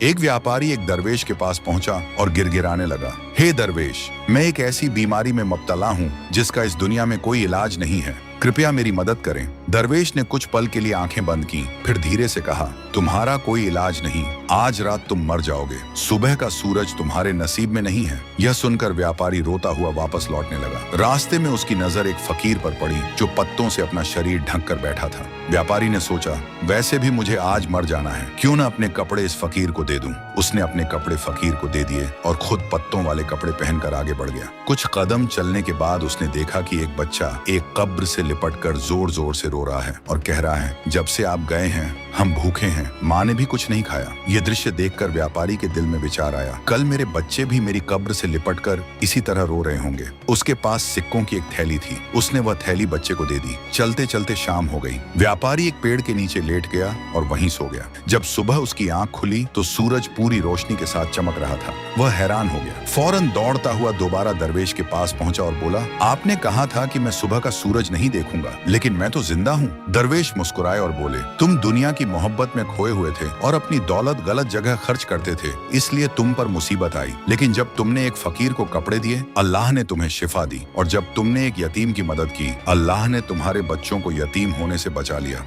एक व्यापारी एक दरवेश के पास पहुंचा और गिड़गिड़ाने लगा, हे दरवेश, मैं एक ऐसी बीमारी में मुब्तला हूं जिसका इस दुनिया में कोई इलाज नहीं है, कृपया मेरी मदद करें। दरवेश ने कुछ पल के लिए आंखें बंद की, फिर धीरे से कहा, तुम्हारा कोई इलाज नहीं, आज रात तुम मर जाओगे, सुबह का सूरज तुम्हारे नसीब में नहीं है। यह सुनकर व्यापारी रोता हुआ वापस लौटने लगा। रास्ते में उसकी नजर एक फकीर पर पड़ी जो पत्तों से अपना शरीर ढक कर बैठा था। व्यापारी ने सोचा, वैसे भी मुझे आज मर जाना है, क्यों न अपने कपड़े इस फकीर को दे दूं। उसने अपने कपड़े फकीर को दे दिए और खुद पत्तों वाले कपड़े पहनकर आगे बढ़ गया। कुछ कदम चलने के बाद उसने देखा कि एक बच्चा एक कब्र से लिपटकर जोर जोर से रो रहा है और कह रहा है, जब से आप गए हैं हम भूखे हैं, माँ ने भी कुछ नहीं खाया। यह दृश्य देखकर व्यापारी के दिल में विचार आया, कल मेरे बच्चे भी मेरी कब्र से लिपटकर इसी तरह रो रहे होंगे। उसके पास सिक्कों की एक थैली थी, उसने वह थैली बच्चे को दे दी। चलते चलते शाम हो गई। व्यापारी एक पेड़ के नीचे लेट गया और वहीं सो गया। जब सुबह उसकी आंख खुली तो सूरज पूरी रोशनी के साथ चमक रहा था। वह हैरान हो गया, फौरन दौड़ता हुआ दोबारा दरवेश के पास पहुंचा और बोला, आपने कहा था कि मैं सुबह का सूरज नहीं देखूंगा, लेकिन मैं तो जिंदा हूँ। दरवेश मुस्कुराए और बोले, तुम दुनिया की मोहब्बत में खोए हुए थे और अपनी दौलत गलत जगह खर्च करते थे, इसलिए तुम पर मुसीबत आई। लेकिन जब तुमने एक फकीर को कपड़े दिए, अल्लाह ने तुम्हें शिफा दी, और जब तुमने एक यतीम की मदद की, अल्लाह ने तुम्हारे बच्चों को यतीम होने से बचा लिया।